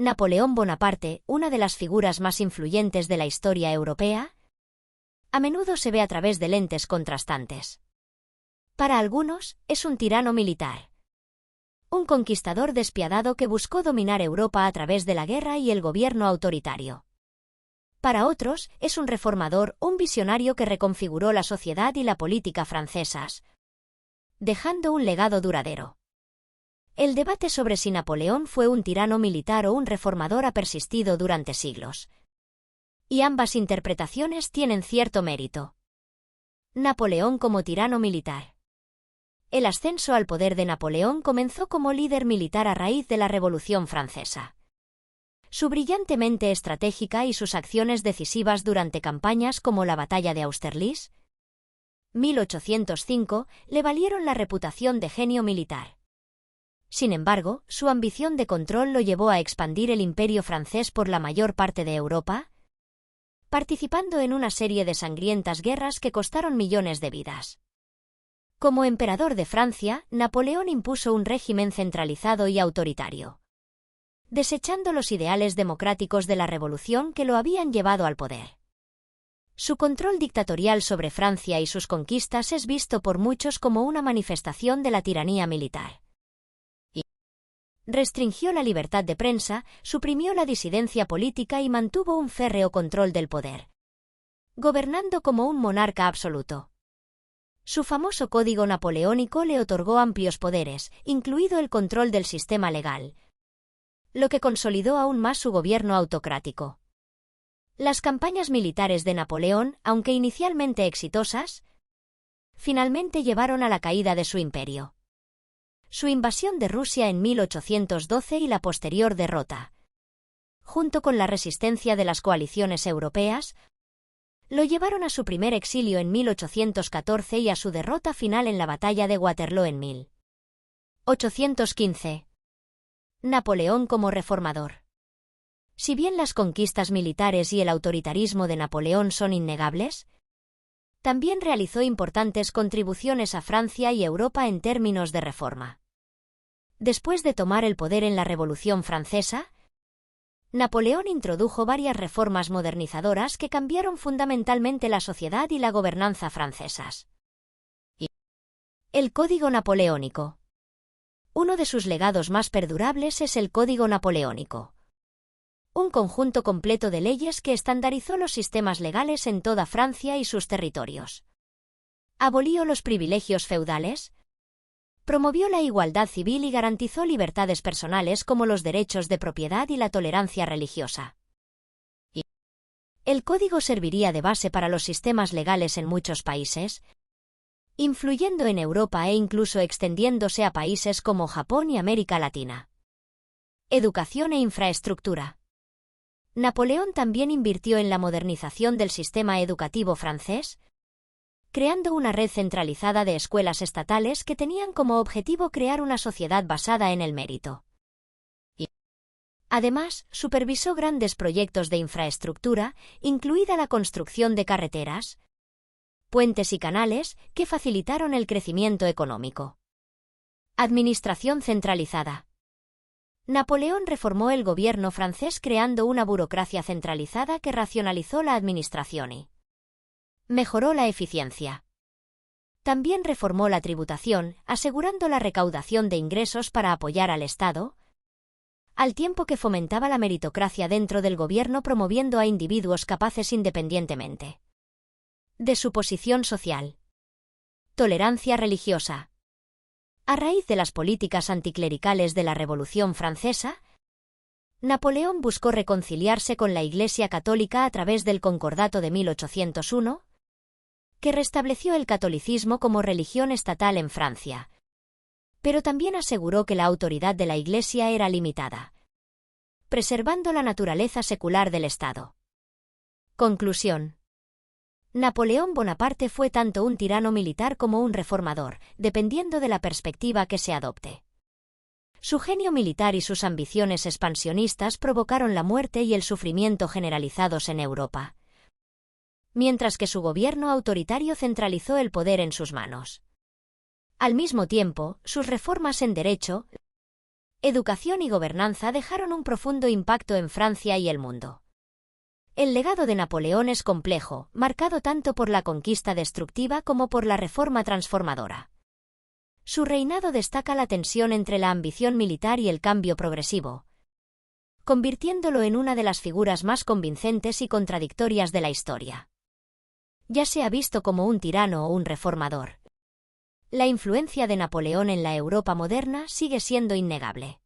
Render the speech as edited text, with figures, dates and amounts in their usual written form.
Napoleón Bonaparte, una de las figuras más influyentes de la historia europea, a menudo se ve a través de lentes contrastantes. Para algunos, es un tirano militar. Un conquistador despiadado que buscó dominar Europa a través de la guerra y el gobierno autoritario. Para otros, es un reformador, un visionario que reconfiguró la sociedad y la política francesas, dejando un legado duradero. El debate sobre si Napoleón fue un tirano militar o un reformador ha persistido durante siglos. Y ambas interpretaciones tienen cierto mérito. Napoleón como tirano militar. El ascenso al poder de Napoleón comenzó como líder militar a raíz de la Revolución Francesa. Su brillante mente estratégica y sus acciones decisivas durante campañas como la Batalla de Austerlitz, 1805, le valieron la reputación de genio militar. Sin embargo, su ambición de control lo llevó a expandir el imperio francés por la mayor parte de Europa, participando en una serie de sangrientas guerras que costaron millones de vidas. Como emperador de Francia, Napoleón impuso un régimen centralizado y autoritario, desechando los ideales democráticos de la revolución que lo habían llevado al poder. Su control dictatorial sobre Francia y sus conquistas es visto por muchos como una manifestación de la tiranía militar. Restringió la libertad de prensa, suprimió la disidencia política y mantuvo un férreo control del poder, gobernando como un monarca absoluto. Su famoso Código Napoleónico le otorgó amplios poderes, incluido el control del sistema legal, lo que consolidó aún más su gobierno autocrático. Las campañas militares de Napoleón, aunque inicialmente exitosas, finalmente llevaron a la caída de su imperio. Su invasión de Rusia en 1812 y la posterior derrota, junto con la resistencia de las coaliciones europeas, lo llevaron a su primer exilio en 1814 y a su derrota final en la batalla de Waterloo en 1815. Napoleón como reformador. Si bien las conquistas militares y el autoritarismo de Napoleón son innegables, también realizó importantes contribuciones a Francia y Europa en términos de reforma. Después de tomar el poder en la Revolución Francesa, Napoleón introdujo varias reformas modernizadoras que cambiaron fundamentalmente la sociedad y la gobernanza francesas. El Código Napoleónico. Uno de sus legados más perdurables es el Código Napoleónico, un conjunto completo de leyes que estandarizó los sistemas legales en toda Francia y sus territorios. Abolió los privilegios feudales, promovió la igualdad civil y garantizó libertades personales como los derechos de propiedad y la tolerancia religiosa. El código serviría de base para los sistemas legales en muchos países, influyendo en Europa e incluso extendiéndose a países como Japón y América Latina. Educación e infraestructura. Napoleón también invirtió en la modernización del sistema educativo francés, creando una red centralizada de escuelas estatales que tenían como objetivo crear una sociedad basada en el mérito. Además, supervisó grandes proyectos de infraestructura, incluida la construcción de carreteras, puentes y canales, que facilitaron el crecimiento económico. Administración centralizada. Napoleón reformó el gobierno francés creando una burocracia centralizada que racionalizó la administración y mejoró la eficiencia. También reformó la tributación, asegurando la recaudación de ingresos para apoyar al Estado, al tiempo que fomentaba la meritocracia dentro del gobierno promoviendo a individuos capaces independientemente de su posición social. Tolerancia religiosa. A raíz de las políticas anticlericales de la Revolución Francesa, Napoleón buscó reconciliarse con la Iglesia católica a través del Concordato de 1801, que restableció el catolicismo como religión estatal en Francia, pero también aseguró que la autoridad de la Iglesia era limitada, preservando la naturaleza secular del Estado. Conclusión. Napoleón Bonaparte fue tanto un tirano militar como un reformador, dependiendo de la perspectiva que se adopte. Su genio militar y sus ambiciones expansionistas provocaron la muerte y el sufrimiento generalizados en Europa, mientras que su gobierno autoritario centralizó el poder en sus manos. Al mismo tiempo, sus reformas en derecho, Educación y gobernanza dejaron un profundo impacto en Francia y el mundo. El legado de Napoleón es complejo, marcado tanto por la conquista destructiva como por la reforma transformadora. Su reinado destaca la tensión entre la ambición militar y el cambio progresivo, convirtiéndolo en una de las figuras más convincentes y contradictorias de la historia. Ya sea visto como un tirano o un reformador, la influencia de Napoleón en la Europa moderna sigue siendo innegable.